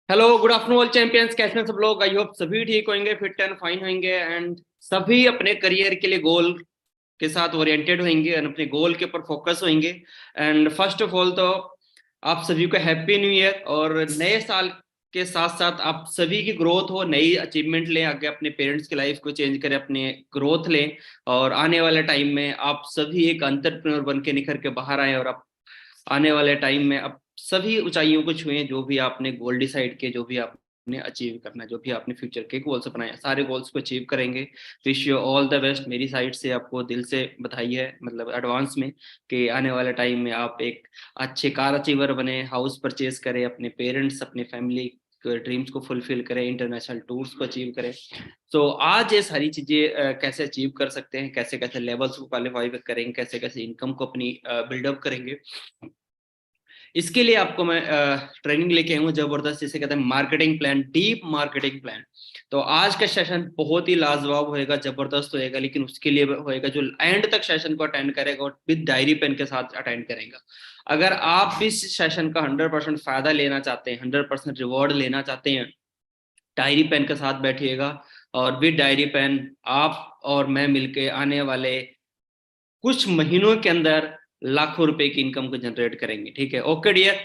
Hello, good afternoon all champions. कैसे हैं सब लोग? आई होप सभी ठीक होंगे, फिट एंड फाइन होंगे एंड सभी अपने करियर के लिए गोल के साथ ओरिएंटेड होंगे और अपने गोल के ऊपर फोकस होंगे। एंड फर्स्ट ऑफ ऑल तो आप सभी को हैप्पी न्यू ईयर। और नए साल के साथ साथ आप सभी की ग्रोथ हो, नई अचीवमेंट लें, आगे अपने पेरेंट्स की लाइफ को चेंज करें, अपने ग्रोथ लें और आने वाले टाइम में आप सभी एक एंटरप्रेन्योर बन के निखर के बाहर आए और आप आने वाले टाइम में अब सभी ऊंचाइयों को छुएं, जो भी आपने गोल डिसाइड किए, जो भी आपने अचीव करना है, जो भी आपने फ्यूचर के गोल्स बनाए, सारे गोल्स को अचीव करेंगे। Wish you all the best. मेरी साइड से आपको दिल से बधाई है, मतलब एडवांस में, कि आने वाले टाइम में आप एक अच्छे कार अचीवर बने, हाउस परचेज करें, अपने पेरेंट्स अपने फैमिली ड्रीम्स को फुलफिल करें, इंटरनेशनल टूर्स को अचीव करें। तो आज ये सारी चीजें कैसे अचीव कर सकते हैं, कैसे कैसे लेवल्स को क्वालिफाई करेंगे, कैसे कैसे इनकम को अपनी बिल्डअप करेंगे, इसके लिए आपको मैं ट्रेनिंग लेके आऊँ जबरदस्त, जिसे कहते हैं marketing plan, deep marketing plan. तो आज का सेशन बहुत ही लाजवाब होएगा, जबरदस्त होएगा, लेकिन उसके लिए होएगा जो एंड तक सेशन को अटेंड करेगा और विद डायरी पेन के साथ अटेंड करेगा। अगर आप इस सेशन का 100% फायदा लेना चाहते हैं, 100% रिवॉर्ड लेना चाहते हैं, डायरी पेन के साथ बैठिएगा और विद डायरी पेन आप और मैं मिलके आने वाले कुछ महीनों के अंदर लाखों रुपए की इनकम को जनरेट करेंगे। ठीक है, ओके डियर।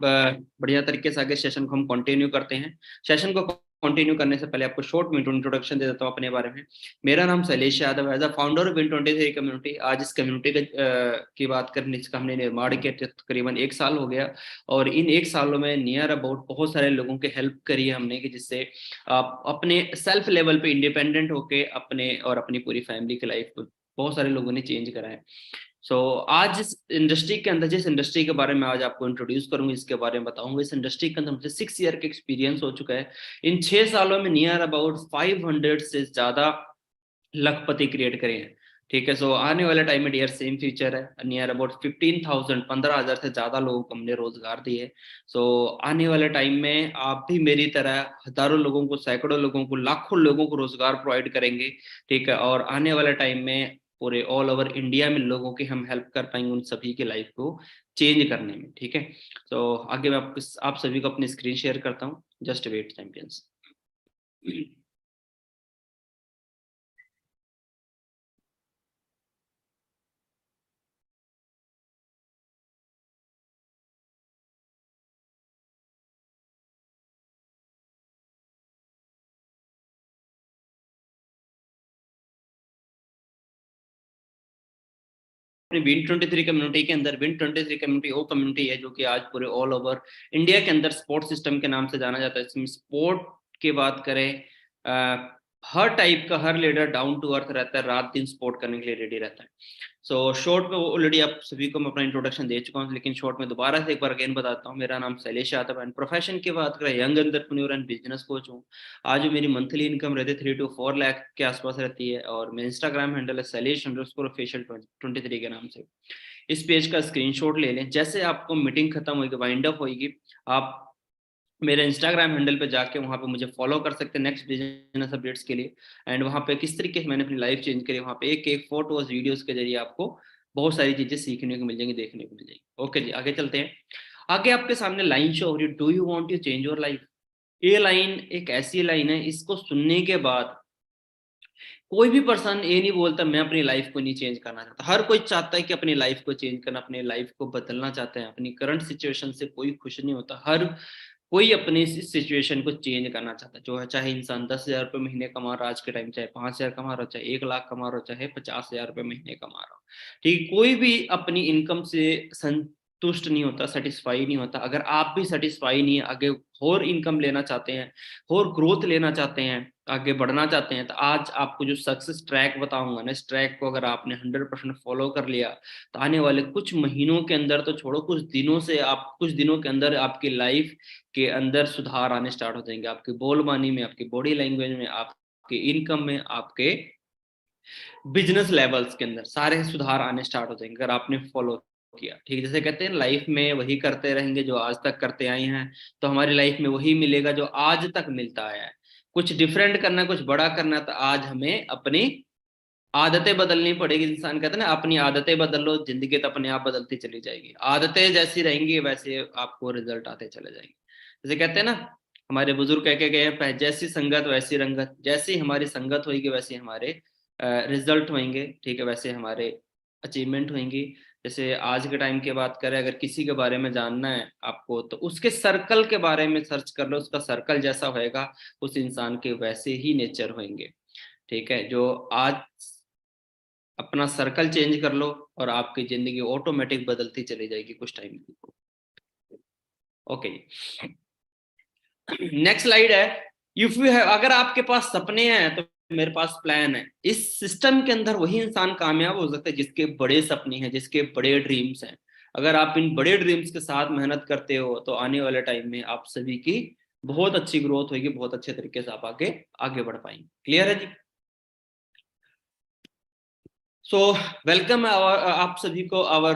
बढ़िया तरीके से आगे सेशन को हम कंटिन्यू करते हैं। सेशन को कंटिन्यू करने से पहले आपको शॉर्ट में इंट्रोडक्शन दे देता हूँ अपने बारे में। मेरा नाम शैलेश यादव है, as a founder of Win23 community. आज इस कम्युनिटी की बात करें, इसका हमने निर्माण किया तकरीबन 1 साल हो गया और इन 1 सालों में नियर अबाउट बहुत सारे लोगों की हेल्प करी है हमने, कि जिससे आप अपने सेल्फ लेवल पे इंडिपेंडेंट होके अपने और अपनी पूरी फैमिली की लाइफ को बहुत सारे लोगों ने चेंज करा है। सो आज इस इंडस्ट्री के अंदर, जिस इंडस्ट्री के बारे में आज आपको इंट्रोड्यूस करूंगा, इसके बारे में बताऊंगा, इस इंडस्ट्री के अंदर मुझे 6 ईयर का एक्सपीरियंस हो चुका है। इन 6 सालों में नियर अबाउट 500 से ज्यादा लखपति क्रिएट करे हैं। ठीक है, सो आने वाले टाइम में डियर सेम फ्यूचर है, नियर अबाउट 15,000 15,000 से ज्यादा लोगों को हमने रोजगार दिए। सो आने वाले टाइम में आप भी मेरी तरह हजारों लोगों को, सैकड़ों लोगों को, लाखों लोगों को रोजगार प्रोवाइड करेंगे। ठीक है, और आने वाले टाइम में पूरे ऑल ओवर इंडिया में लोगों की हम हेल्प कर पाएंगे, उन सभी की लाइफ को चेंज करने में। ठीक है, तो आगे मैं आप सभी को अपनी स्क्रीन शेयर करता हूँ। Just wait champions. Win23 community के अंदर, Win23 कम्युनिटी वो कम्युनिटी है जो कि आज पूरे ऑल ओवर इंडिया के अंदर स्पोर्ट्स सिस्टम के नाम से जाना जाता है। इसमें स्पोर्ट की बात करें, हर टाइप का हर लीडर डाउन टू अर्थ रहता है, रात दिन स्पोर्ट करने के लिए रेडी रहता है। सो शॉर्ट में ऑलरेडी आप सभी को मैं अपना इंट्रोडक्शन दे चुका हूँ, लेकिन शॉर्ट में दोबारा से एक बार अगेन बताता हूँ। मेरा नाम शैलेश यादव है। प्रोफेशन की बात करें, young entrepreneur and business coach हूँ। आज मेरी मंथली इनकम रहती है 3 to 4 लाख के आसपास रहती है और मेरा इंस्टाग्राम हैंडल है शैलेश_official23 के नाम से। इस पेज का स्क्रीनशॉट ले लें। जैसे आपको मीटिंग खत्म होगी, वाइंड अप होगी, आप मेरे इंस्टाग्राम हैंडल पे जाके वहाँ पे मुझे फॉलो कर सकते हैं नेक्स्ट बिजनेस अपडेट्स के लिए। एंड वहाँ पे किस तरीके से मैंने अपनी लाइफ चेंज करी, वहाँ पे एक एक फोटोज वीडियोस के जरिए आपको बहुत सारी चीजें सीखने को मिल जाएंगी, देखने को मिल जाएगी। ओके जी, आगे चलते हैं। आगे आपके सामने लाइन शो हो रही है, do you want to change your life. ये लाइन एक ऐसी लाइन है, इसको सुनने के बाद कोई भी पर्सन ये नहीं बोलता मैं अपनी लाइफ को नहीं चेंज करना चाहता। हर कोई चाहता है कि अपनी लाइफ को चेंज करना, अपनी लाइफ को बदलना चाहते हैं। अपनी करंट सिचुएशन से कोई खुश नहीं होता, हर कोई अपनी इस सिचुएशन को चेंज करना चाहता है। जो है, चाहे इंसान 10,000 रुपये महीने कमा रहा हो आज के टाइम, चाहे 5,000 कमा रहा हो, चाहे 1 लाख कमा रहा हो, चाहे 50,000 रुपये महीने कमा रहा हो। ठीक, कोई भी अपनी इनकम से संतुष्ट नहीं होता, सेटिस्फाई नहीं होता। अगर आप भी सेटिस्फाई नहीं है, आगे और इनकम लेना चाहते हैं, और ग्रोथ लेना चाहते हैं, आगे बढ़ना चाहते हैं, तो आज आपको जो सक्सेस ट्रैक बताऊंगा ना, इस ट्रैक को अगर आपने 100% फॉलो कर लिया, तो आने वाले कुछ महीनों के अंदर तो छोड़ो, कुछ दिनों के अंदर आपकी लाइफ के अंदर सुधार आने स्टार्ट हो जाएंगे। आपकी बोलबानी में, आपकी बॉडी लैंग्वेज में, आपके इनकम में, आपके बिजनेस लेवल्स के अंदर सारे सुधार आने स्टार्ट हो जाएंगे, अगर आपने फॉलो किया। ठीक है, जैसे कहते हैं लाइफ में वही करते रहेंगे जो आज तक करते आए हैं, तो हमारी लाइफ में वही मिलेगा जो आज तक मिलता आया है। कुछ डिफरेंट करना, कुछ बड़ा करना, तो आज हमें अपनी आदतें बदलनी पड़ेगी। इंसान कहते हैं ना, अपनी आदतें बदल लो, जिंदगी तो अपने आप बदलती चली जाएगी। आदतें जैसी रहेंगी वैसे आपको रिजल्ट आते चले जाएंगे। जैसे कहते हैं ना, हमारे बुजुर्ग कह के गए हैं, जैसी संगत वैसी रंगत, जैसी हमारी संगत होगी वैसे हमारे रिजल्ट होंगे, ठीक है, वैसे हमारे अचीवमेंट होंगी। जैसे आज के टाइम की बात करें, अगर किसी के बारे में जानना है आपको तो उसके सर्कल के बारे में सर्च कर लो, उसका सर्कल जैसा होएगा उस इंसान के वैसे ही नेचर होंगे, ठीक है। जो आज अपना सर्कल चेंज कर लो और आपकी जिंदगी ऑटोमेटिक बदलती चली जाएगी कुछ टाइम की। ओके, नेक्स्ट स्लाइड है। इफ यू हैव, अगर आपके पास सपने हैं तो मेरे पास प्लान है। इस सिस्टम के अंदर वही इंसान कामयाब हो सकता है जिसके बड़े सपने हैं, जिसके बड़े ड्रीम्स हैं। अगर आप इन बड़े ड्रीम्स के साथ मेहनत करते हो तो आने वाले टाइम में आप सभी की बहुत अच्छी ग्रोथ होगी, बहुत अच्छे तरीके से आप आगे आगे बढ़ पाएंगे। क्लियर है जी? सो वेलकम आप सभी को our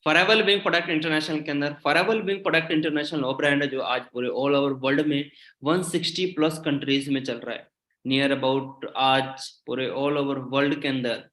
forever living product international के अंदर। फॉरएवर लिविंग प्रोडक्ट इंटरनेशनल वो ब्रांड है जो आज पूरे ऑल ओवर वर्ल्ड में 160 प्लस कंट्रीज में चल रहा है। नियर अबाउट आज पूरे ऑल ओवर वर्ल्ड के अंदर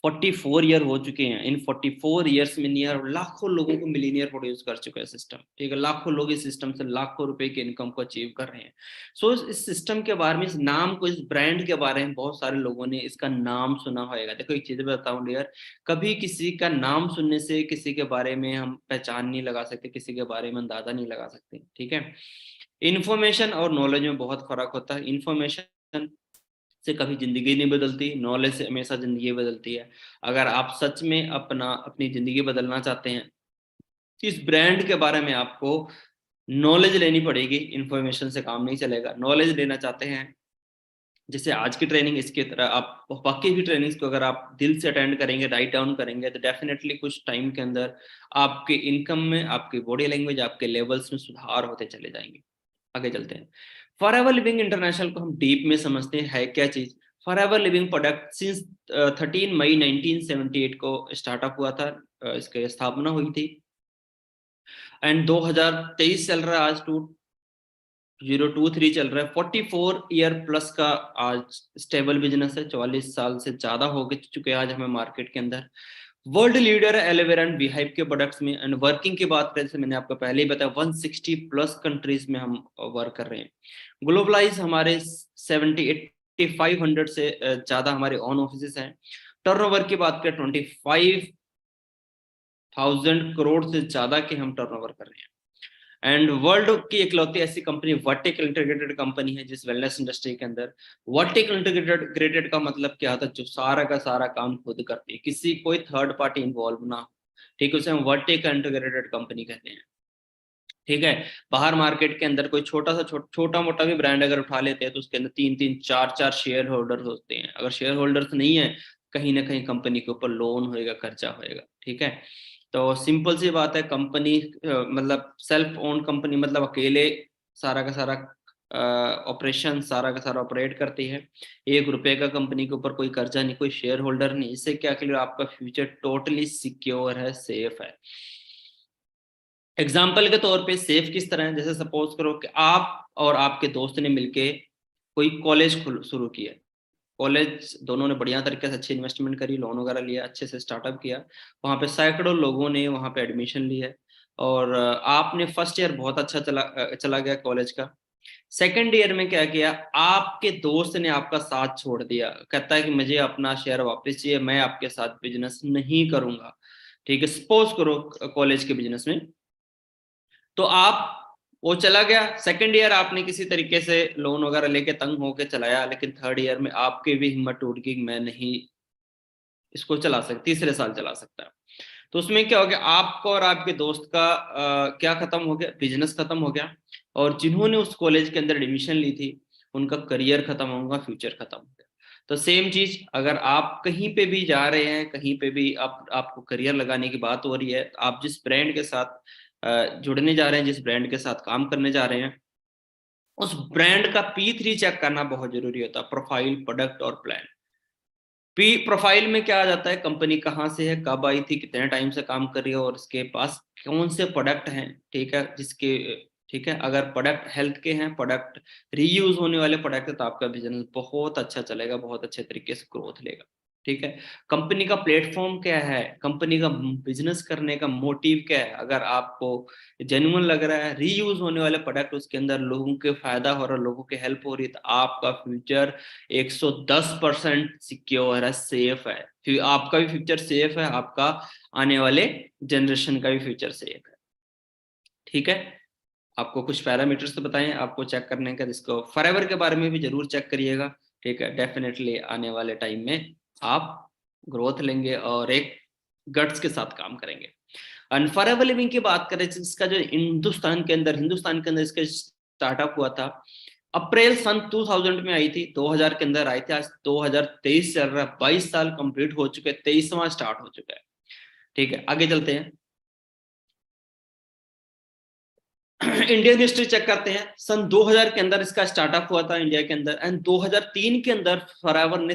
44 ईयर हो चुके हैं। इन 44 ईयर्स में नियर लाखों लोगों को मिलीनियर प्रोड्यूस कर चुका है सिस्टम, ठीक है। लाखों लोग इस सिस्टम से लाखों रुपए की इनकम को अचीव कर रहे हैं। सो इस सिस्टम के बारे में, इस नाम को, इस ब्रांड के बारे में बहुत सारे लोगों ने इसका नाम सुना होगा। देखो एक चीज बताऊं डियर, कभी किसी का नाम सुनने से किसी के बारे में हम पहचान नहीं लगा सकते, किसी के बारे में अंदाजा नहीं लगा सकते, ठीक है। इन्फॉर्मेशन और नॉलेज में बहुत फर्क होता है। इन्फॉर्मेशन से कभी जिंदगी नहीं बदलती, नॉलेज से हमेशा जिंदगी बदलती है। अगर आप सच में अपनी जिंदगी बदलना चाहते हैं, इस ब्रांड के बारे में आपको नॉलेज लेनी पड़ेगी, इन्फॉर्मेशन से काम नहीं चलेगा। नॉलेज लेना चाहते हैं, जैसे आज की ट्रेनिंग, इसके तरह आप बाकी भी ट्रेनिंग्स को अगर आप दिल से अटेंड करेंगे, राइट डाउन करेंगे, तो डेफिनेटली कुछ टाइम के अंदर आपके इनकम में, आपकी बॉडी लैंग्वेज, आपके लेवल्स में सुधार होते चले जाएंगे। आगे चलते हैं। फॉरएवर लिविंग इंटरनेशनल को हम डीप में समझते हैं, है क्या चीज। फॉरएवर लिविंग प्रोडक्ट सिंस 13 मई 1978 को स्टार्टअप हुआ था, इसकी स्थापना हुई थी। एंड 2023 चल रहा है, आज 2023 चल रहा है। 44 ईयर प्लस का आज स्टेबल बिजनेस है। 44 साल से ज्यादा हो चुके हैं आज हमें मार्केट के अंदर। वर्ल्ड लीडर है एलोवेरा एंड बीहाइव के प्रोडक्ट्स में। एंड वर्किंग की बात करें, जैसे मैंने आपको पहले ही बताया, 160 प्लस कंट्रीज में हम वर्क कर रहे हैं। ग्लोबलाइज हमारे 70 8500 से ज्यादा हमारे ऑन ऑफिस हैं। टर्नओवर की बात करें 25,000 करोड़ से ज्यादा के हम टर्नओवर कर रहे हैं। एंड वर्ल्ड की इकलौती ऐसी कंपनी वर्टिकल इंटीग्रेटेड कंपनी है जिस वेलनेस इंडस्ट्री के अंदर। वर्टिकल इंटीग्रेटेड का मतलब क्या होता है, जो सारा का सारा काम खुद करती है, किसी कोई थर्ड पार्टी इन्वॉल्व ना हो, ठीक है, उसे हम वर्टिकल इंटीग्रेटेड कंपनी कहते हैं, ठीक है। बाहर मार्केट के अंदर कोई छोटा सा छोटा मोटा भी ब्रांड अगर उठा लेते हैं तो उसके अंदर 3-3 4-4 शेयर होल्डर्स होते हैं। अगर शेयर होल्डर्स नहीं है, कहीं ना कहीं कंपनी के ऊपर लोन होएगा, कर्जा होएगा, ठीक है। तो सिंपल सी बात है, कंपनी मतलब सेल्फ ओन कंपनी, मतलब अकेले सारा का सारा ऑपरेशन सारा का सारा ऑपरेट करती है। 1 रुपए का कंपनी के ऊपर कोई कर्जा नहीं, कोई शेयर होल्डर नहीं। इससे क्या कि आपका फ्यूचर टोटली सिक्योर है, सेफ है। एग्जाम्पल के तौर पे सेफ किस तरह है, जैसे सपोज करो कि आप और आपके दोस्त ने मिलके कोई कॉलेज शुरू किया। कॉलेज दोनों ने बढ़िया तरीके से अच्छी इन्वेस्टमेंट करी, लोन वगैरह लिया, अच्छे से स्टार्टअप किया। वहाँ पे सैकड़ों लोगों ने वहाँ पे एडमिशन लिया है। और आपने फर्स्ट ईयर बहुत अच्छा चला गया कॉलेज का। सेकेंड ईयर में क्या किया, आपके दोस्त ने आपका साथ छोड़ दिया, कहता है कि मुझे अपना शेयर वापस चाहिए, मैं आपके साथ बिजनेस नहीं करूंगा, ठीक है। सपोज करो कॉलेज के बिजनेस में, तो आप, वो चला गया। सेकंड ईयर आपने किसी तरीके से लोन वगैरह लेके तंग होके चलाया, लेकिन थर्ड ईयर में आपकी भी हिम्मत टूट गई, मैं नहीं इसको चला सकता, तीसरे साल चला सकता है। तो उसमें क्या हो गया, आपको और आपके दोस्त का क्या खत्म हो गया, बिजनेस खत्म हो गया। और जिन्होंने उस कॉलेज के अंदर एडमिशन ली थी उनका करियर खत्म होगा, फ्यूचर खत्म हो गया। तो सेम चीज, अगर आप कहीं पे भी जा रहे हैं, कहीं पे भी आपको करियर लगाने की बात हो रही है, आप जिस ब्रांड के साथ जुड़ने जा रहे हैं, जिस ब्रांड के साथ काम करने जा रहे हैं, उस ब्रांड का P3 चेक करना बहुत जरूरी होता है। प्रोफाइल, प्रोडक्ट और प्लान। प्रोफाइल में क्या आ जाता है, कंपनी कहाँ से है, कब आई थी, कितने टाइम से काम कर रही है, और इसके पास कौन से प्रोडक्ट हैं, ठीक है, जिसके, ठीक है। अगर प्रोडक्ट हेल्थ के हैं, प्रोडक्ट रीयूज होने वाले प्रोडक्ट है, तो आपका बिजनेस बहुत अच्छा चलेगा, बहुत अच्छे तरीके से ग्रोथ लेगा। ठीक है। कंपनी का प्लेटफॉर्म क्या है, कंपनी का बिजनेस करने का मोटिव क्या है। अगर आपको जेन्युइन लग रहा है, रीयूज होने वाले प्रोडक्ट उसके अंदर लोगों के फायदा हो रहा है, लोगों के हेल्प हो रही है, तो आपका फ्यूचर 110% सिक्योर है, सेफ है। फिर आपका भी फ्यूचर सेफ है, आपका आने वाले जनरेशन का भी फ्यूचर सेफ है। ठीक है। आपको कुछ पैरामीटर्स तो बताएं आपको चेक करने का, जिसको फॉरएवर के बारे में भी जरूर चेक करिएगा। ठीक है, डेफिनेटली आने वाले टाइम में आप ग्रोथ लेंगे और एक गट्स के साथ काम करेंगे। एंड फॉरएवर लिविंग की बात करें, जिसका जो हिंदुस्तान के अंदर इसका स्टार्टअप हुआ था अप्रैल सन 2000 में आई थी, 2000 के अंदर आई थी। आज 2023 चल रहा है, 22 साल कंप्लीट हो चुके हैं, 23वां स्टार्ट हो चुका है। ठीक है, आगे चलते हैं। इंडियन हिस्ट्री चेक करते हैं। सन 2000 के अंदर इसका स्टार्टअप हुआ था इंडिया के अंदर, एंड 2003 के अंदर फॉरएवर ने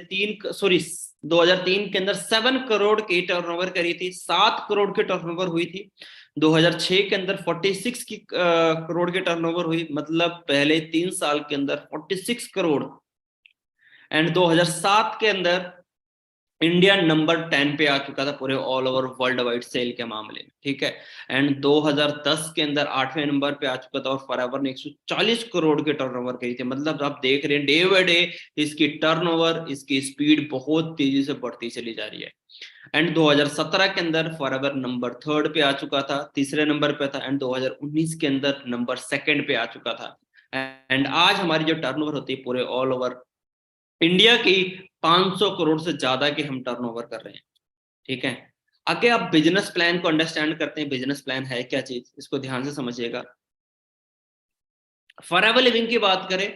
2003 के अंदर 7 करोड़ की टर्नओवर करी थी, 7 करोड़ की टर्नओवर हुई थी। 2006 के अंदर 46 करोड़ की टर्नओवर हुई, मतलब पहले 3 साल के अंदर 46 करोड़। एंड 2007 के अंदर इंडिया नंबर 10 पे आ चुका था पूरे all over world wide sale के मामले में। ठीक है। एंड 2010 के अंदर 8वें नंबर पे आ चुका था, और फॉरएवर ने 140 करोड़ के टर्नओवर करी थी। मतलब आप देख रहे हैं डे बाय डे इसकी टर्नओवर, इसकी स्पीड बहुत तेजी से बढ़ती चली जा रही है। एंड 2017 के अंदर फॉरएवर नंबर 3 पे आ चुका था, तीसरे नंबर पे था। एंड 2019 के अंदर नंबर 2 पे आ चुका था। एंड आज हमारी जो टर्नओवर होती है पूरे ऑल ओवर इंडिया की 500 करोड़ से ज्यादा के हम टर्नओवर कर रहे हैं। ठीक है। आगे आप बिजनेस प्लान को अंडरस्टैंड करते हैं, बिजनेस प्लान है क्या चीज, इसको ध्यान से समझिएगा। फॉरएवर लिविंग की बात करें,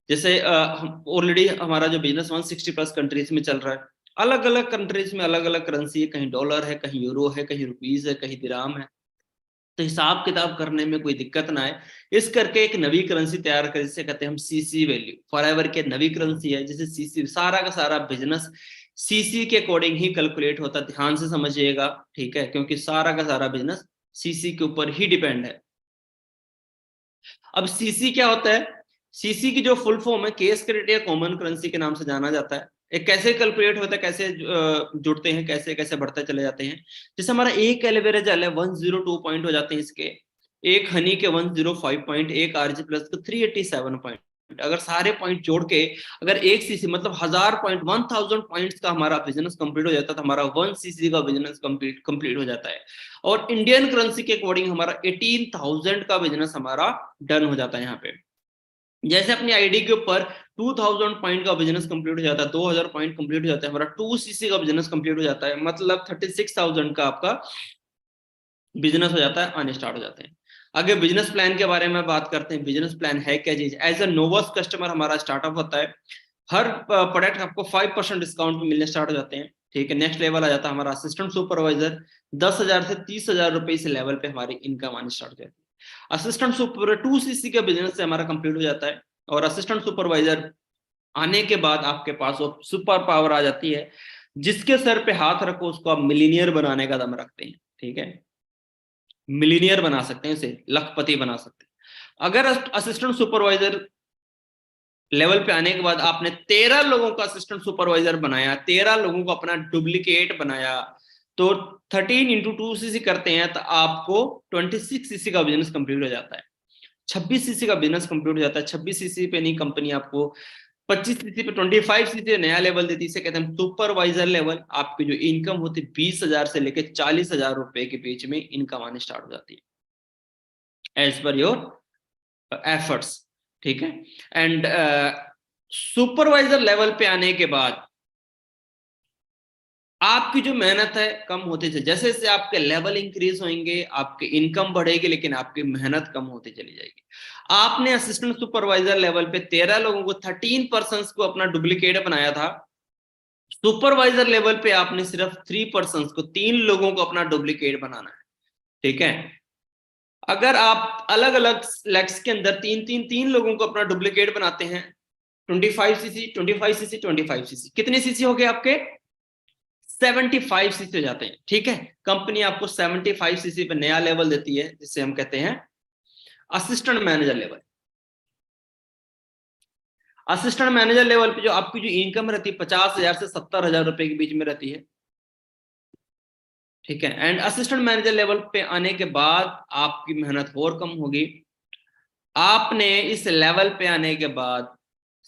जैसे ऑलरेडी हमारा जो बिजनेस 160 प्लस कंट्रीज में चल रहा है। अलग अलग कंट्रीज में अलग अलग करेंसी है, कहीं डॉलर है, कहीं यूरो है, कहीं रुपीज है, कहीं दिराम है। तो हिसाब किताब करने में कोई दिक्कत ना आए, इस करके एक नवी करेंसी तैयार कर, जिसे कहते हैं हम सीसी वैल्यू। फॉरएवर के नवी करेंसी है जिसे सीसी, सारा का सारा बिजनेस सीसी के अकॉर्डिंग ही कैलकुलेट होता है। ध्यान से समझिएगा। ठीक है, क्योंकि सारा का सारा बिजनेस सीसी के ऊपर ही डिपेंड है। अब सीसी क्या होता है, सीसी की जो फुल फॉर्म है केस क्रेडिट या कॉमन करेंसी के नाम से जाना जाता है। एक कैसे कैलकुलेट होता है, कैसे जुड़ते हैं, कैसे कैसे बढ़ते चले जाते हैं। जैसे हमारा एक एलोवेरा जेल है 102 पॉइंट हो जाते हैं इसके, एक हनी के 105 पॉइंट, एक आरजी प्लस के 387 पॉइंट। अगर सारे पॉइंट जोड़ के अगर एक सीसी मतलब 1000 पॉइंट 1000 पॉइंट्स का हमारा बिजनेस कंप्लीट हो जाता है, तो हमारा 1 सीसी का बिजनेस कंप्लीट हो जाता है। और इंडियन करेंसी के अकॉर्डिंग हमारा 18,000 का बिजनेस हमारा डन हो जाता है यहाँ पे। जैसे अपनी आईडी के ऊपर 2000 पॉइंट का बिजनेस कंप्लीट हो जाता है, 2000 पॉइंट कंप्लीट हो जाता है, हमारा 2 सीसी का बिजनेस कंप्लीट हो जाता है, मतलब 36,000 का आपका बिजनेस हो जाता है, आने स्टार्ट हो जाते हैं। आगे बिजनेस प्लान के बारे में बात करते हैं। बिजनेस प्लान है क्या चीज। एज अ नोवस कस्टमर हमारा स्टार्टअप होता है, हर प्रोडक्ट आपको 5% डिस्काउंट में मिलने स्टार्ट हो जाते हैं। ठीक है। नेक्स्ट लेवल आ जाता है हमारा असिस्टेंट सुपरवाइजर, 10,000 से 30,000 रुपए से लेवल पे हमारी इनकम आनी स्टार्ट हो जाती है। असिस्टेंट सुपर 2 सीसी का बिजनेस से हमारा कंप्लीट हो जाता है, और असिस्टेंट सुपरवाइजर आने के बाद आपके पास वो सुपर पावर आ जाती है, जिसके सर पे हाथ रखो उसको आप मिलीनियर बनाने का दम रखते हैं। ठीक है, मिलीनियर बना सकते हैं, उसे लखपति बना सकते हैं। अगर असिस्टेंट सुपरवाइजर लेवल पे आने के बाद आपने 13 लोगों का असिस्टेंट सुपरवाइजर बनाया, 13 लोगों को अपना डुप्लीकेट बनाया, तो 13 इंटू 2 सीसी करते हैं तो आपको 26 सीसी का बिजनेस कंप्लीट हो जाता है। 26 सीसी का बिजनेस कंप्लीट हो जाता है। 26 सीसी पे नहीं, कंपनी आपको 25 सीसी पे 25 सीसी नया लेवल देती है, इसे कहते हैं सुपरवाइजर लेवल। आपकी जो इनकम होती है 20,000 से लेकर 40,000 रुपए के बीच में इनकम आने स्टार्ट हो जाती है, एज पर योर एफर्ट्स। ठीक है। एंड सुपरवाइजर लेवल पे आने के बाद आपकी जो मेहनत है कम होती है, जैसे जैसे आपके लेवल इंक्रीज होंगे आपकी इनकम बढ़ेगी, लेकिन आपकी मेहनत कम होती चली जाएगी। आपने असिस्टेंट सुपरवाइजर लेवल पे 13 लोगों को 13 पर्सन को अपना डुप्लीकेट बनाया था, सुपरवाइजर लेवल पे आपने सिर्फ 3 पर्सन को, 3 लोगों को अपना डुप्लीकेट बनाना है। ठीक है। अगर आप अलग अलग लेग्स के अंदर तीन लोगों को अपना डुप्लीकेट बनाते हैं, 25 सीसी 25 सीसी 25 सीसी, कितने सीसी हो गए आपके, 75 सीसी हो जाते हैं। ठीक है। कंपनी आपको 75 सीसी पे नया लेवल देती है, जिसे हम कहते हैं assistant manager level. Assistant manager level पे जो आपकी जो इनकम रहती है 50,000 से 70,000 रुपए के बीच में रहती है, ठीक है। एंड असिस्टेंट मैनेजर लेवल पे आने के बाद आपकी मेहनत और कम होगी। आपने इस लेवल पे आने के बाद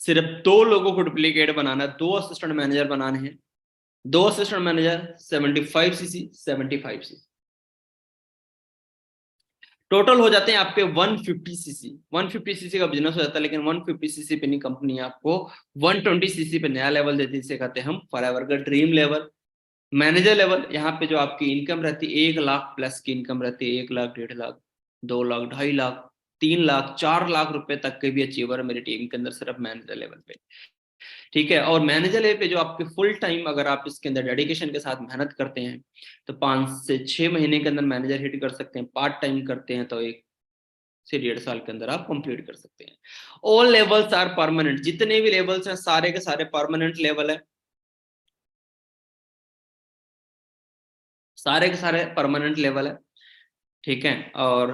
सिर्फ 2 लोगों को डुप्लीकेट बनाना है, 2 असिस्टेंट मैनेजर बनाने हैं, 2 assistant manager 75 CC 75 CC, total हो जाते हैं आपके 150 सीसी। 150 सीसी का बिजनेस हो जाता है, लेकिन 150 सीसी पे नहीं, कंपनी आपको 120 सीसी पे नया लेवल देती है, जिसे कहते हैं हम फॉरएवर का ड्रीम लेवल। मैनेजर लेवल, यहाँ पे जो आपकी इनकम रहती है 1 लाख प्लस की इनकम रहती है, 1 लाख, 1.5 लाख, 2 लाख, 2.5 लाख, 3 लाख, 4 लाख रुपए तक के भी अचीवर है मेरी टीम के अंदर सिर्फ मैनेजर लेवल पे, ठीक है। और मैनेजर लेवल पे जो आपके फुल टाइम अगर आप इसके अंदर डेडिकेशन के साथ मेहनत करते हैं तो 5 से 6 महीने के अंदर मैनेजर हिट कर सकते हैं। पार्ट टाइम करते हैं तो 1 से 1.5 साल के अंदर आप कंप्लीट कर सकते हैं। ऑल लेवल्स आर परमानेंट, जितने भी लेवल्स हैं सारे के सारे परमानेंट लेवल है, सारे के सारे परमानेंट लेवल है, ठीक है। और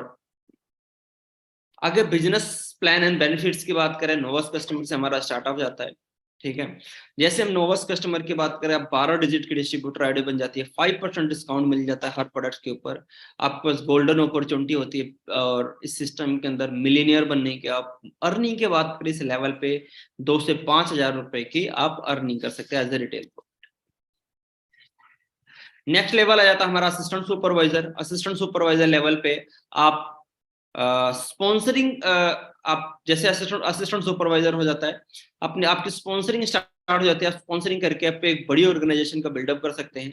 अगर बिजनेस प्लान एंड बेनिफिट्स की बात करें, नोवस कस्टमर से हमारा स्टार्टअप जाता है, ठीक है। जैसे हम नोवस कस्टमर की बात करें, आप 12 डिजिट की डिस्ट्रीब्यूटर आईडी बन जाती है, 5% डिस्काउंट मिल जाता है हर प्रोडक्ट के ऊपर, आपके पास गोल्डन अपॉर्चुनिटी होती है। और इस सिस्टम के अंदर मिलीनियर बनने के, आप अर्निंग के बात करें इस लेवल पे 2 से 5,000 रुपए की आप अर्निंग कर सकते हैं as a retail. Next level आ जाता है हमारा assistant supervisor. Assistant supervisor level पे आप स्पॉन्सरिंग, आप जैसे असिस्टेंट असिस्टेंट सुपरवाइजर हो जाता है, अपने आपकी स्पॉन्सरिंग स्टार्ट हो जाती है। स्पॉन्सरिंग करके आप एक बड़ी ऑर्गेनाइजेशन का बिल्डअप कर सकते हैं,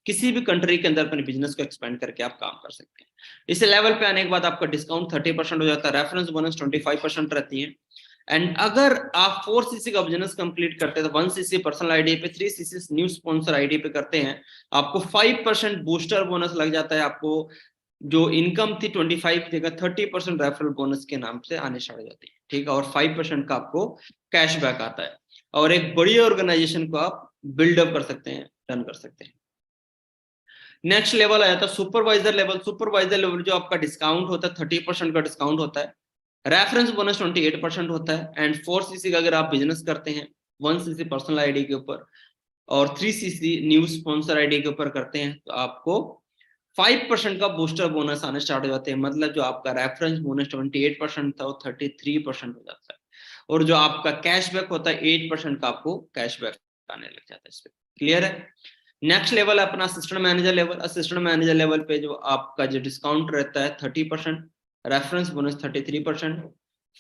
किसी भी कंट्री के अंदर अपने बिजनेस को एक्सपेंड करके आप काम कर सकते हैं। इस लेवल पे आने के बाद आपका डिस्काउंट 30% हो जाता है, रेफरेंस बोनस 25% रहती है। एंड अगर आप 4 सीसी का बिजनेस कंप्लीट करते हैं तो 1 सीसी पर्सनल आईडी पे, 3 सीसी न्यू स्पॉन्सर आईडी पे करते हैं, आपको 5% बूस्टर बोनस लग जाता है। आपको जो इनकम थी 25 देगा, 30% रेफरल बोनस के नाम से आने स्टार्ट हो जाती है, ठीक है। और 5% का आपको कैशबैक आता है, और एक बड़ी ऑर्गेनाइजेशन को आप बिल्डअप कर सकते हैं, रन कर सकते हैं। नेक्स्ट लेवल आया था सुपरवाइजर लेवल। सुपरवाइजर लेवल जो आपका डिस्काउंट होता है 30% का डिस्काउंट होता है, रेफरेंस बोनस 28% होता है। एंड 4 सीसी का अगर आप बिजनेस करते हैं, 1 सीसी पर्सनल आईडी के ऊपर और 3 सीसी न्यू स्पॉन्सर आईडी के ऊपर करते हैं, तो आपको 5% का बूस्टर बोनस आने स्टार्ट हो जाते हैं। मतलब जो आपका रेफरेंस बोनस 28% था वो 33% हो जाता है, और जो आपका कैशबैक होता है 8% का आपको कैशबैक आने लग जाता है। इस पे क्लियर है। नेक्स्ट लेवल है अपना assistant manager level. Assistant manager level पे जो आपका जो डिस्काउंट रहता है 30%, रेफरेंस बोनस 33%,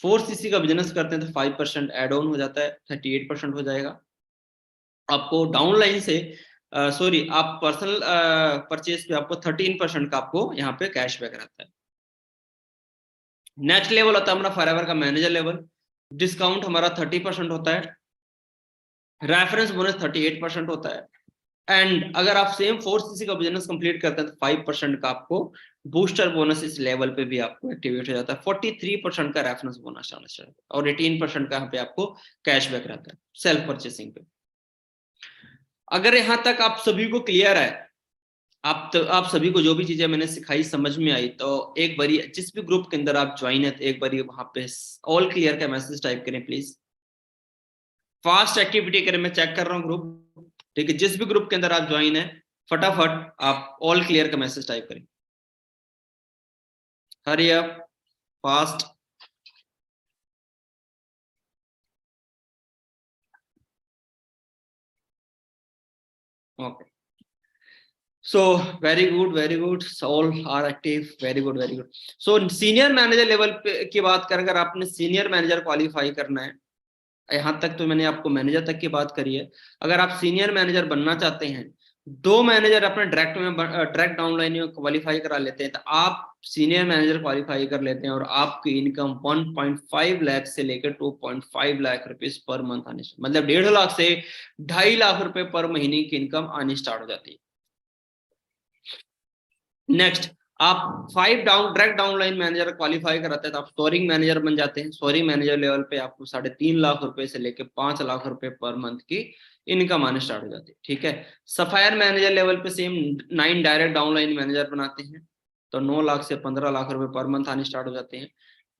4 सीसी का बिजनेस करते हैं तो 5% एड ऑन हो जाता है, 38% हो जाएगा। आपको डाउनलाइन से सॉरी, आप पर्सनल परचेज पे आपको 13% का आपको यहाँ पे कैशबैक रहता है। नेक्स्ट लेवल होता है हमारा फॉरएवर का मैनेजर लेवल। डिस्काउंट हमारा 30% होता है, रेफरेंस बोनस 38% होता है। एंड अगर आप सेम 4 सीसी का बिजनेस कंप्लीट करते हैं तो 5% का आपको बूस्टर बोनस इस लेवल पे भी आपको एक्टिवेट हो जाता है। 43% का रेफरेंस बोनस आना चाहिए, और 18% का यहाँ पे आपको कैशबैक रहता है सेल्फ परचेसिंग पे। अगर यहाँ तक आप सभी को क्लियर है, आप सभी को जो भी चीजें मैंने सिखाई समझ में आई, तो एक बारी जिस भी ग्रुप के अंदर आप ज्वाइन है तो एक बारी वहां पे ऑल क्लियर का मैसेज टाइप करें प्लीज। फास्ट एक्टिविटी करें, मैं चेक कर रहा हूँ ग्रुप, ठीक है। जिस भी ग्रुप के अंदर आप ज्वाइन है फटाफट आप ऑल क्लियर का मैसेज टाइप करें। Hurry up, fast. Okay, so very good, all are active, very good very good. So senior manager level पे की बात करें, अगर आपने सीनियर मैनेजर क्वालिफाई करना है, यहाँ तक तो मैंने आपको मैनेजर तक की बात करी है। अगर आप सीनियर मैनेजर बनना चाहते हैं, 2 मैनेजर अपने डायरेक्ट डाउनलाइन में क्वालिफाई करा लेते हैं, तो आप सीनियर मैनेजर क्वालिफाई कर लेते हैं और आपकी इनकम 1.5 लाख से लेकर 2.5 लाख रुपीज पर मंथ आने, मतलब 1.5 लाख से 2.5 लाख रुपए पर महीने की इनकम आनी स्टार्ट हो जाती है। नेक्स्ट, आप 5 डायरेक्ट डाउनलाइन मैनेजर क्वालिफाई कराते हैं तो आप स्टोरिंग मैनेजर बन जाते हैं। स्टोरिंग मैनेजर लेवल पे आपको 3.5 लाख रुपए से लेकर 5 लाख रुपए पर मंथ की इनकम आने स्टार्ट हो जाती है, ठीक है। सफायर मैनेजर लेवल पे सेम 9 डायरेक्ट डाउनलाइन मैनेजर बनाते हैं तो 9 लाख से 15 लाख रुपए पर मंथ आने स्टार्ट हो जाते हैं।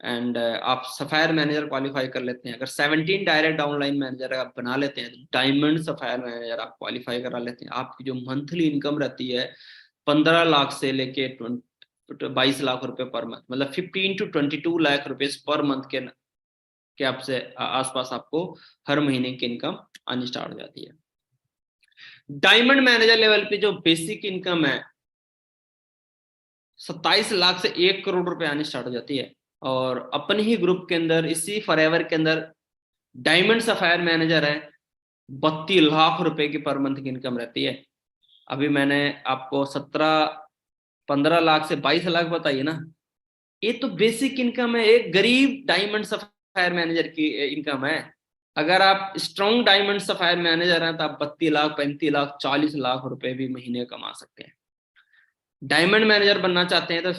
एंड आप सफायर मैनेजर क्वालिफाई कर लेते हैं। अगर 17 डायरेक्ट डाउनलाइन मैनेजर आप बना लेते हैं तो डायमंड सफायर मैनेजर आप क्वालिफाई करा लेते हैं। आपकी जो मंथली इनकम रहती है 15 लाख से लेके 22 लाख रुपए पर मंथ, मतलब 15 to 22 लाख रुपए पर मंथ के आपसे आसपास आपको हर महीने की इनकम आनी स्टार्ट हो जाती है। डायमंड मैनेजर लेवल पे जो बेसिक इनकम है 27 लाख से 1 करोड़ रुपए आने स्टार्ट हो जाती है। और अपने ही ग्रुप के अंदर, इसी फॉरएवर के अंदर डायमंड सफायर मैनेजर है, 32 लाख रुपए की पर मंथ की इनकम रहती है। अभी मैंने आपको 15 लाख से 22 लाख बताइए ना, ये तो बेसिक इनकम है, एक गरीब डायमंड सफायर मैनेजर की इनकम है। अगर आप स्ट्रॉन्ग डायमंड सफायर मैनेजर हैं तो आप 32 लाख, 35 लाख, 40 लाख रुपए भी महीने कमा सकते हैं। डायमंड मैनेजर बनना चाहते हैं तो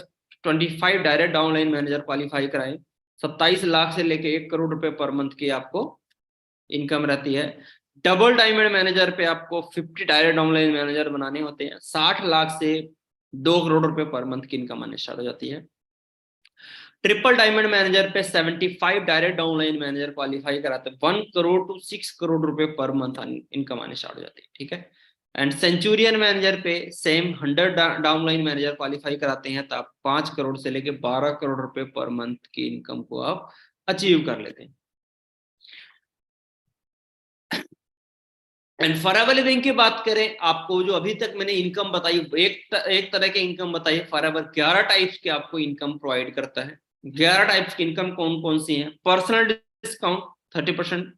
25 डायरेक्ट डाउनलाइन मैनेजर क्वालिफाई कराएं। 27 लाख से लेके 1 करोड़ रुपए पर मंथ की आपको इनकम रहती है। डबल डायमंड मैनेजर पे आपको 50 डायरेक्ट डाउनलाइन मैनेजर बनाने होते हैं। 60 लाख से 2 करोड़ रुपए पर मंथ की इनकम आने स्टार्ट हो जाती है। ट्रिपल डायमंड मैनेजर पे 75 डायरेक्ट डाउनलाइन मैनेजर क्वालिफाई कराते हैं, 1 करोड़ टू 6 करोड़ रुपए पर मंथ इनकम आने स्टार्ट हो जाती है। ठीक है। एंड सेंचुरियन मैनेजर पे सेम 100 डाउनलाइन मैनेजर क्वालिफाई कराते हैं तो आप 5 करोड़ से लेके 12 करोड़ रुपए पर मंथ की इनकम को आप अचीव कर लेते हैं। एंड फॉरएवर लिविंग की बात करें, आपको जो अभी तक मैंने इनकम बताई, एक तरह के इनकम बताई, फॉरएवर 11 टाइप्स के आपको इनकम प्रोवाइड करता है। 11 टाइप्स की इनकम कौन कौन सी है? Personal discount 30%,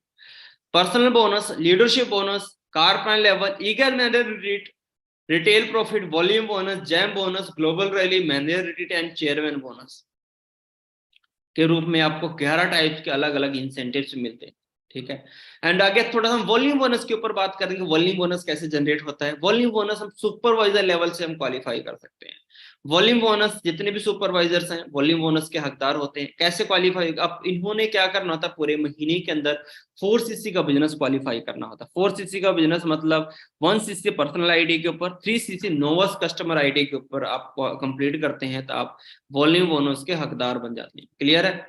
personal bonus, leadership bonus, car plan level, eagle manager retreat, retail profit, volume bonus, jam bonus, global rally, manager retreat and chairman bonus के रूप में आपको 11 टाइप्स के अलग अलग इंसेंटिव्स मिलते हैं। ठीक है। एंड आगे थोड़ा हम वॉल्यूम बोनस के ऊपर बात करेंगे। वॉल्यूम बोनस कैसे जनरेट होता है? वॉल्यूम बोनस हम सुपरवाइजर लेवल से हम क्वालिफाई कर सकते हैं। वॉल्यूम बोनस जितने भी सुपरवाइजर्स हैं वॉल्यूम बोनस के हकदार होते हैं। कैसे क्वालिफाई? अब इन्होंने क्या करना होता है, पूरे महीने के अंदर 4cc का बिजनेस क्वालिफाई करना होता है। 4cc का बिजनेस मतलब 1cc पर्सनल आईडी के ऊपर, 3cc नोवस कस्टमर आईडी के ऊपर आप कंप्लीट करते हैं तो आप वॉल्यूम बोनस के हकदार बन जाते हैं। क्लियर है?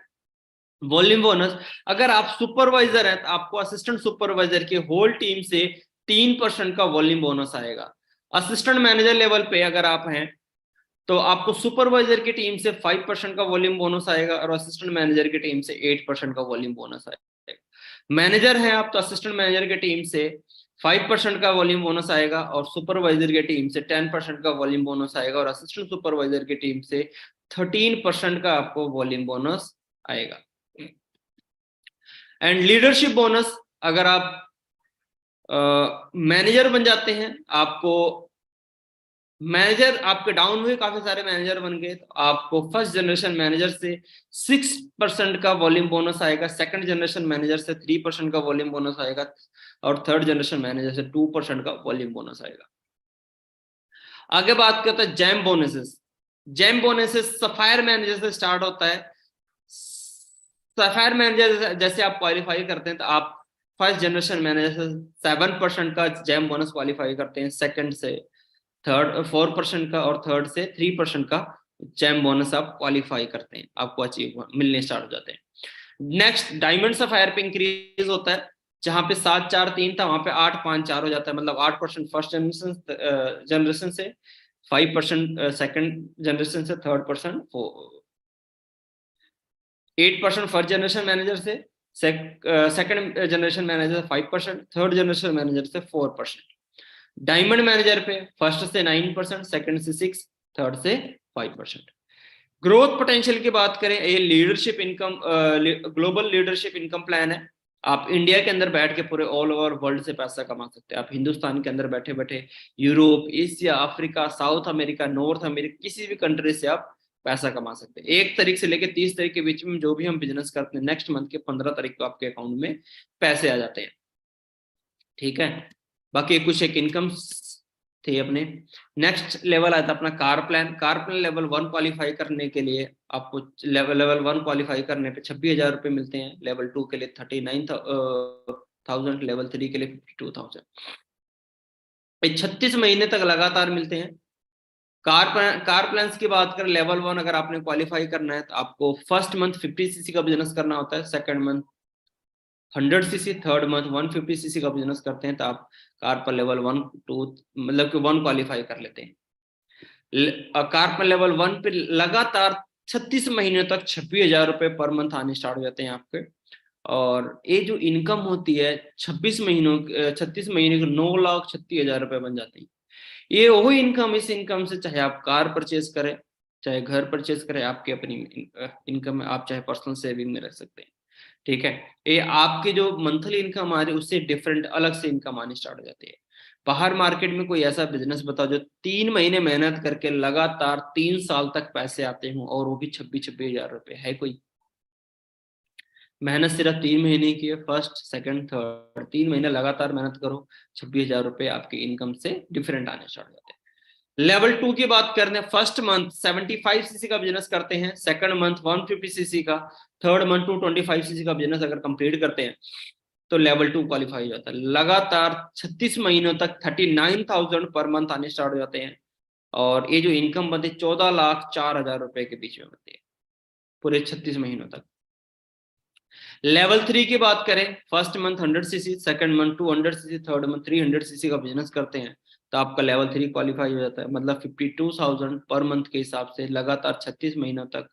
वॉल्यूम बोनस, अगर आप सुपरवाइजर हैं तो आपको असिस्टेंट सुपरवाइजर की होल टीम से 3% का वॉल्यूम बोनस आएगा। असिस्टेंट मैनेजर लेवल पे अगर आप हैं तो आपको सुपरवाइजर की टीम से 5% का वॉल्यूम बोनस आएगा और असिस्टेंट मैनेजर की टीम से 8% का वॉल्यूम बोनस आएगा। मैनेजर हैं आप तो असिस्टेंट मैनेजर की टीम से 5% का वॉल्यूम बोनस आएगा और सुपरवाइजर की टीम से 10% का वॉल्यूम बोनस आएगा और असिस्टेंट सुपरवाइजर की टीम से 13% का आपको वॉल्यूम बोनस आएगा। एंड लीडरशिप बोनस, अगर आप मैनेजर बन जाते हैं, आपको मैनेजर आपके डाउन हुए, काफी सारे मैनेजर बन गए, तो आपको फर्स्ट जनरेशन मैनेजर से 6% का वॉल्यूम बोनस आएगा, सेकंड जनरेशन मैनेजर से 3% का वॉल्यूम बोनस आएगा और थर्ड जनरेशन मैनेजर से 2% का वॉल्यूम बोनस आएगा। आगे बात करते हैं jam bonuses. Jam bonuses sapphire manager से स्टार्ट होता है। सफायर मैनेजर जैसे आप क्वालिफाई करते हैं तो आप फर्स्ट जनरेशन मैनेजर से 7% का जैम बोनस क्वालिफाई करते हैं, सेकंड से थर्ड 4% का और थर्ड से 3% का जैम बोनस आप क्वालिफाई करते हैं, आपको अचीव मिलने स्टार्ट हो जाते हैं। नेक्स्ट डायमंड सफायर पे इंक्रीज होता है, जहां पे 7-4-3 था वहां पे 8-5-4 हो जाता है, मतलब 8% फर्स्ट जनरेशन से, 5% सेकंड जनरेशन से, 3% 8% फर्स्ट जनरेशन मैनेजर से, सेकंड जनरेशन मैनेजर से 5%, थर्ड जनरेशन मैनेजर से 4%। डायमंड मैनेजर पे फर्स्ट से 9%, सेकंड से 6, थर्ड से 5%। ग्रोथ पोटेंशियल की बात करें, ये leadership income, global leadership income plan है। आप इंडिया के अंदर बैठ के पूरे ऑल ओवर वर्ल्ड से पैसा कमा सकते हैं। आप हिंदुस्तान के अंदर बैठे बैठे Europe, Asia, Africa, south America, north America, किसी भी कंट्री से आप पैसा कमा सकते हैं। 1 तारीख से लेकर 30 तारीख के बीच में जो भी हम बिजनेस करते हैं, नेक्स्ट मंथ के 15 तारीख को आपके अकाउंट में पैसे आ जाते हैं। ठीक है। बाकी कुछ एक इनकम थे अपने। नेक्स्ट लेवल आता है अपना car plan. Car plan level 1 qualify करने के लिए आपको लेवल 1 क्वालिफाई करने पे 26,000 रुपए मिलते हैं, लेवल 2 के लिए 39,000, लेवल 3 के लिए 52,000। 36 महीने तक लगातार मिलते हैं। कार प्लान्स की बात करें, लेवल 1 अगर आपने क्वालिफाई करना है तो आपको फर्स्ट मंथ 50 सीसी का बिजनेस करना होता है, second month 100 CC, third month 150 CC का बिजनेस करते हैं तो आप कार पर लेवल 1 2 मतलब कि 1 क्वालिफाई कर लेते हैं। कार पर लेवल 1 पे लगातार 36 महीने तक 26,000 रुपए पर मंथ आने स्टार्ट हो जाते हैं आपके। और ये जो इनकम होती है 36 महीने को 9,36,000 रुपए बन जाती है। ये वही इनकम, इस इनकम से चाहे आप कार परचेज करें, चाहे घर परचेज करें, आपकी अपनी इनकम में आप चाहे पर्सनल सेविंग में रख सकते हैं। ठीक है, ये आपकी जो मंथली इनकम आ रही है उससे डिफरेंट अलग से इनकम आनी स्टार्ट हो जाती है। बाहर मार्केट में कोई ऐसा बिजनेस बताओ जो 3 महीने मेहनत करके लगातार 3 साल तक पैसे आते हों और वो भी 26,000 रुपए, है कोई? मेहनत सिर्फ 3 महीने की है, फर्स्ट सेकंड थर्ड 3 महीने लगातार मेहनत करो, 26,000 रुपए आपके इनकम से डिफरेंट आने स्टार्ट हो जाते हैं। लेवल 2 की बात करते हैं, फर्स्ट मंथ 75 सीसी का बिजनेस करते हैं, सेकंड मंथ 150 सीसी का, थर्ड मंथ 225 सीसी का बिजनेस अगर कंप्लीट करते हैं तो लेवल 2 क्वालिफाई हो जाता है। लगातार 36 महीनों तक 39,000 पर मंथ आने स्टार्ट हो जाते हैं और ये जो इनकम बनती है 14,04,000 रुपए के बीच में बनती है पूरे 36 महीनों तक। लेवल 3 की बात करें, first month 100 CC, second month 200 CC, third month 300 CC का बिजनेस करते हैं तो आपका लेवल 3 क्वालिफाई हो जाता है। मतलब 52,000 पर मंथ के हिसाब से लगातार 36 महीनों तक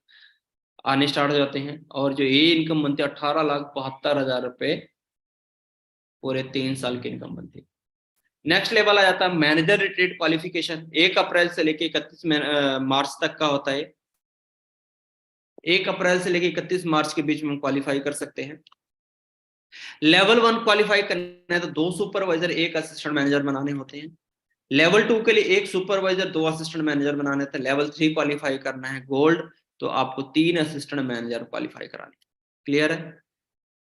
आने स्टार्ट हो जाते हैं और जो ये इनकम बनती है 18,72,000 रुपए पूरे 3 साल की इनकम बनती है। नेक्स्ट लेवल आ जाता है मैनेजर रिट्रीट क्वालिफिकेशन, 1 अप्रैल से लेके 31 मार्च तक का होता है। 1 अप्रैल से लेके 31 मार्च के बीच में क्वालिफाई कर सकते हैं। लेवल 1 क्वालिफाई करना है तो 2 सुपरवाइजर 1 असिस्टेंट मैनेजर बनाने होते हैं। लेवल 2 के लिए 1 सुपरवाइजर 2 असिस्टेंट मैनेजर बनाने थे। लेवल 3 क्वालिफाई करना है गोल्ड तो आपको 3 असिस्टेंट मैनेजर क्वालिफाई कराने। क्लियर है?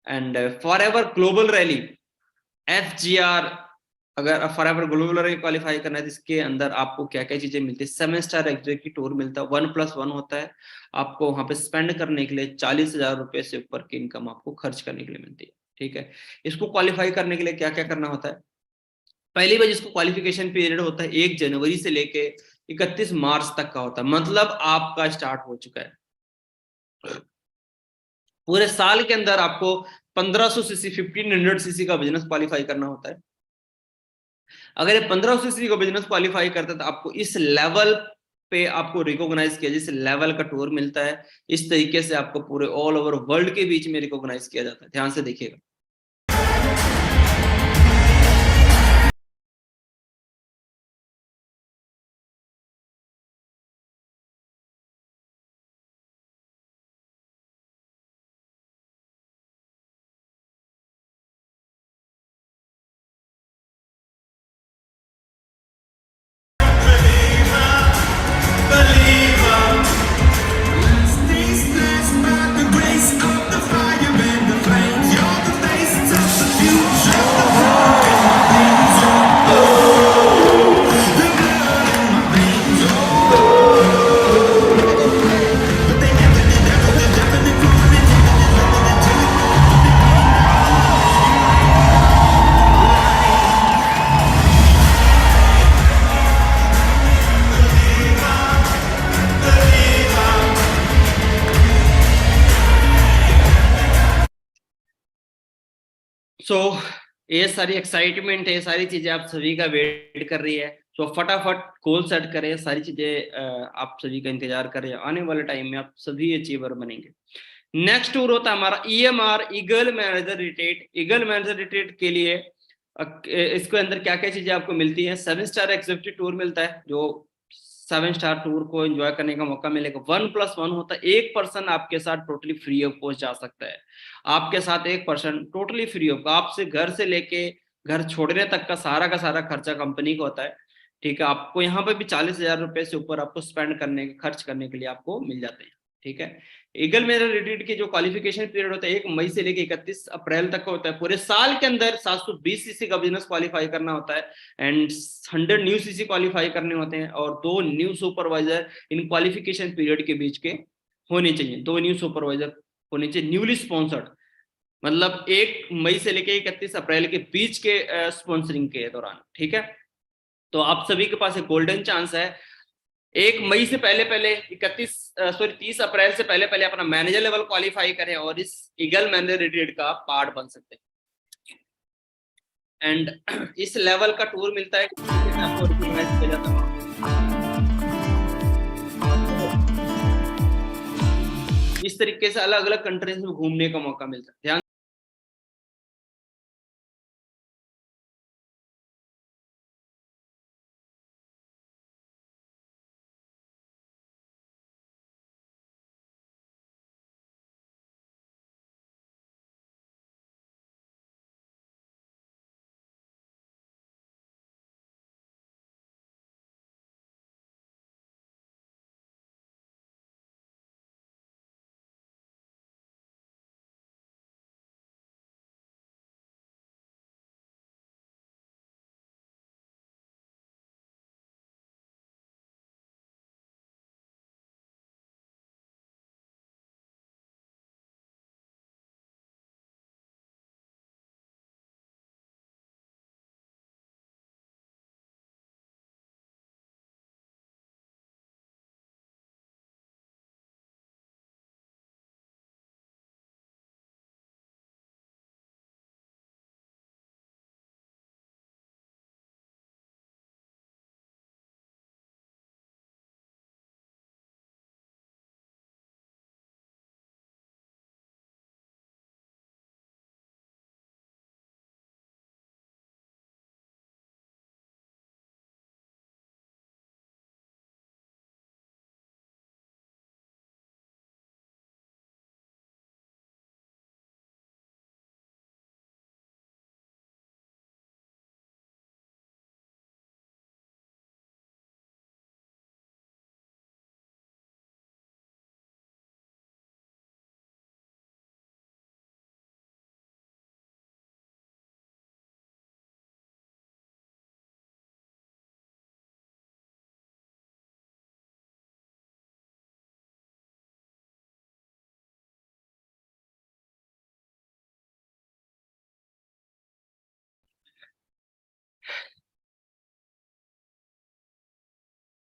And for ever global rally FGR, अगर for ever global rally qualify करना है तो इसके अंदर आपको क्या क्या चीजें मिलती है? 7 स्टार एग्जीक्यूटिव टूर मिलता है, 1+1 होता है। आपको वहां पे स्पेंड करने के लिए 40,000 रुपए से ऊपर की इनकम आपको खर्च करने के लिए मिलती है। ठीक है, इसको क्वालिफाई करने के लिए क्या क्या करना होता है? पहली बार जिसको क्वालिफिकेशन पीरियड होता है 1 जनवरी से लेके 31 मार्च तक का होता है, मतलब आपका स्टार्ट हो चुका है। पूरे साल के अंदर आपको 1500 सीसी 1500 सीसी का बिजनेस क्वालिफाई करना होता है। अगर ये 1500 सीसी का बिजनेस क्वालिफाई करता है तो आपको इस लेवल पे आपको रिकॉग्नाइज किया, जिस लेवल का टूर मिलता है इस तरीके से आपको पूरे ऑल ओवर वर्ल्ड के बीच में रिकॉग्नाइज किया जाता है। ध्यान से देखिएगा। सो ये सारी एक्साइटमेंट है, सारी चीजें आप सभी का वेट कर रही है। सो फटाफट गोल सेट करें, सारी चीजें आप सभी का इंतजार करें, आने वाले टाइम में आप सभी अचीवर बनेंगे। नेक्स्ट टूर होता है हमारा EMR, eagle manager retreat. Eagle manager retreat के लिए इसके अंदर क्या क्या चीजें आपको मिलती है? 7 स्टार एग्जीक्यूटिव टूर मिलता है, जो 7 स्टार टूर को एंजॉय करने का मौका मिलेगा। 1+1 होता है, एक पर्सन आपके साथ टोटली फ्री ऑफ कॉस्ट जा सकता है। आपके साथ एक पर्सन टोटली फ्री ऑफ, आपसे घर से लेके घर छोड़ने तक का सारा खर्चा कंपनी का होता है। ठीक है, आपको यहाँ पे भी 40,000 रुपए से ऊपर आपको स्पेंड करने के खर्च करने के लिए आपको मिल जाते हैं। ठीक है, ईगल मेरा रिट्रीट की जो क्वालिफिकेशन पीरियड होता है 1 मई से लेकर 31 अप्रैल तक का होता है। पूरे साल के अंदर 720 सीसी का बिजनेस क्वालिफाई करना होता है एंड 100 न्यू सीसी क्वालिफाई करने होते हैं और 2 न्यू सुपरवाइजर इन क्वालिफिकेशन पीरियड के बीच के होने चाहिए। 2 न्यू सुपरवाइजर होने चाहिए न्यूली स्पॉन्सर्ड, मतलब 1 मई से लेकर 31 अप्रैल के बीच के स्पॉन्सरिंग के दौरान। ठीक है, तो आप सभी के पास एक गोल्डन चांस है 1 मई से पहले पहले 30 अप्रैल से पहले पहले अपना मैनेजर लेवल क्वालिफाई करें और इस ईगल मैनेजर रिट्रीट का पार्ट बन सकते हैं। एंड इस लेवल का टूर मिलता है आपको रिकॉग्नाइज किया जाता है। इस तरीके से अलग अलग कंट्रीज में घूमने का मौका मिलता है। ध्यान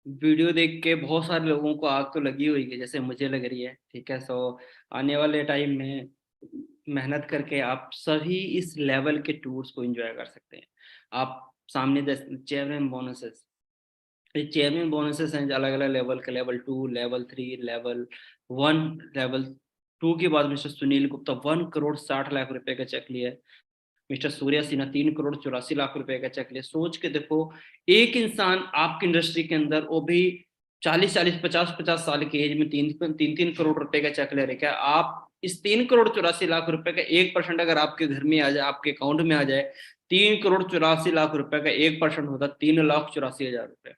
वीडियो देख के बहुत सारे लोगों को आग तो लगी हुई है, जैसे मुझे लग रही है। ठीक है, सो आने वाले टाइम में मेहनत करके आप सभी इस लेवल के टूर्स को एंजॉय कर सकते हैं। आप सामने चेयरमैन बोनसेस, ये चेयरमैन बोनसेस हैं अलग अलग लेवल के, लेवल 2, लेवल 3, लेवल 1। लेवल 2 के बाद मिस्टर सुनील गुप्ता 1 करोड़ 60 लाख रुपए का चेक लिया है। मिस्टर सूर्या सिन्हा 3 करोड़ 84 लाख रुपए का चेक लिया। सोच के देखो, एक इंसान आपकी इंडस्ट्री के अंदर, वो भी 40-40 50-50 साल की एज में 3-3 करोड़ रुपए का चेक ले रहे। क्या आप इस 3 करोड़ 84 लाख रुपए का 1% अगर आपके घर में आ जाए, आपके अकाउंट में आ जाए, 3 करोड़ 84 लाख रुपए का 1% होता 3,84,000 रुपए।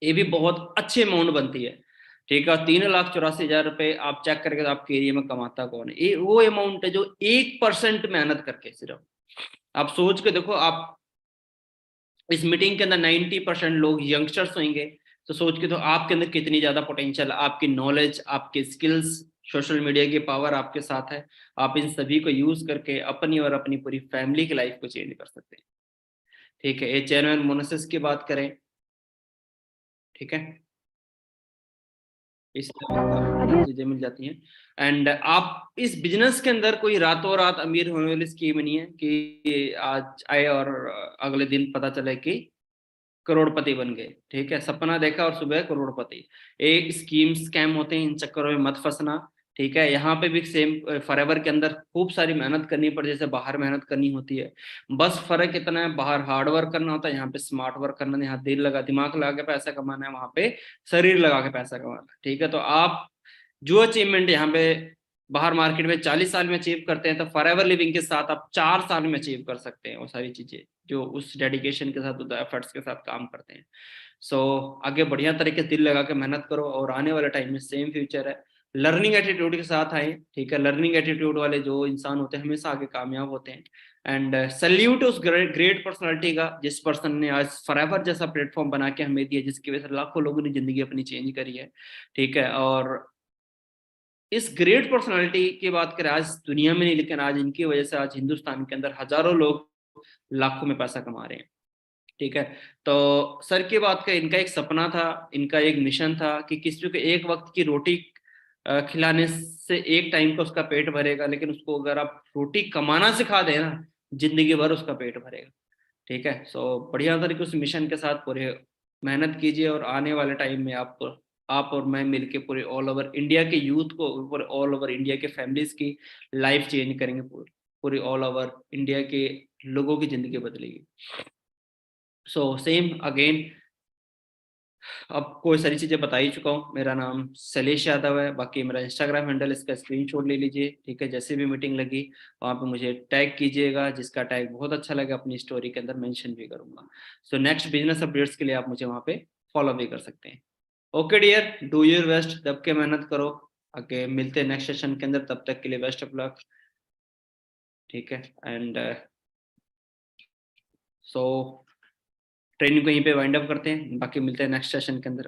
ये भी बहुत अच्छी अमाउंट बनती है। ठीक है, 3,84,000 रुपए आप चेक करके तो आपके एरिया में कमाता कौन है? ये वो अमाउंट है जो 1% मेहनत करके सिर्फ, आप सोच के देखो। आप इस मीटिंग के अंदर 90% लोग यंगस्टर्स होंगे, तो सोच के तो आपके अंदर कितनी ज्यादा पोटेंशियल, आपकी नॉलेज, आपके स्किल्स, सोशल मीडिया की पावर आपके साथ है। आप इन सभी को यूज करके अपनी और अपनी पूरी फैमिली की लाइफ को चेंज कर सकते हैं। ठीक है, ये चेयरमैन बोनसेस की बात करें। ठीक है, इस चीजें मिल जाती हैं। एंड आप इस बिजनेस के अंदर कोई रातों रात अमीर होने वाली स्कीम नहीं है कि आज आए और अगले दिन पता चले कि करोड़पति बन गए। ठीक है, सपना देखा और सुबह करोड़पति। एक स्कीम स्कैम होते हैं, इन चक्करों में मत फंसना। ठीक है, यहाँ पे भी सेम फॉरएवर के अंदर खूब सारी मेहनत करनी पड़ती है, जैसे बाहर मेहनत करनी होती है। बस फर्क इतना है, बाहर हार्ड वर्क करना होता है, यहाँ पे स्मार्ट वर्क करना है। यहाँ दिमाग लगा के पैसा कमाना है, वहां पे शरीर लगा के पैसा कमाना है। ठीक है, तो आप जो अचीवमेंट यहाँ पे बाहर मार्केट में 40 साल में अचीव करते हैं, तो फॉरएवर लिविंग के साथ आप 4 साल में अचीव कर सकते हैं वो सारी चीजें, जो उस डेडिकेशन के साथ, एफर्ट्स के साथ काम करते हैं। सो आगे बढ़िया तरीके से दिल लगा के मेहनत करो, और आने वाले टाइम में सेम फ्यूचर है। लर्निंग एटीट्यूड के साथ आए। ठीक है, लर्निंग एटीट्यूड वाले जो इंसान होते हैं हमेशा आगे कामयाब होते हैं। एंड सल्यूट उस ग्रेट पर्सनालिटी का, जिस पर्सन ने आज फॉरएवर जैसा प्लेटफॉर्म बना के हमें दिया, जिसकी वजह से लाखों लोगों ने जिंदगी अपनी चेंज करी है। ठीक है, और इस ग्रेट पर्सनालिटी की बात करें आज दुनिया में नहीं, लेकिन आज इनकी वजह से आज हिंदुस्तान के अंदर हजारों लोग लाखों में पैसा कमा रहे हैं। ठीक है। तो सर की बात का, इनका एक सपना था, इनका एक मिशन था कि किसी को एक वक्त की रोटी खिलाने से एक टाइम का उसका पेट भरेगा, लेकिन उसको अगर आप रोटी कमाना सिखा देना, जिंदगी भर उसका पेट भरेगा। ठीक है। सो बढ़िया तरीके उस मिशन के साथ पूरे मेहनत कीजिए, और आने वाले टाइम में आप और मैं मिलके पूरे ऑल ओवर इंडिया के यूथ को, पूरे ऑल ओवर इंडिया के फैमिलीज की लाइफ चेंज करेंगे, पूरी ऑल ओवर इंडिया के लोगों की जिंदगी बदलेगी। सो सेम अगेन, आपको सारी चीजें बता ही चुका हूँ। मेरा नाम शैलेश यादव है, बाकी मेरा इंस्टाग्राम हैंडल, इसका स्क्रीनशॉट ले लीजिए। ठीक है, जैसे भी मीटिंग लगी वहाँ पे मुझे टैग कीजिएगा, जिसका टैग बहुत अच्छा लगा अपनी स्टोरी के अंदर मेंशन भी करूंगा। सो नेक्स्ट बिजनेस अपडेट्स के लिए आप मुझे वहाँ पे फॉलो भी कर सकते हैं। Okay dear, do your best, दब के मेहनत करो। आगे मिलते हैं नेक्स्ट सेशन के अंदर, तब तक के लिए बेस्ट ऑफ लक। ठीक है, एंड सो ट्रेनिंग को यहीं पे वाइंड अप करते हैं, बाकी मिलते हैं नेक्स्ट सेशन के अंदर।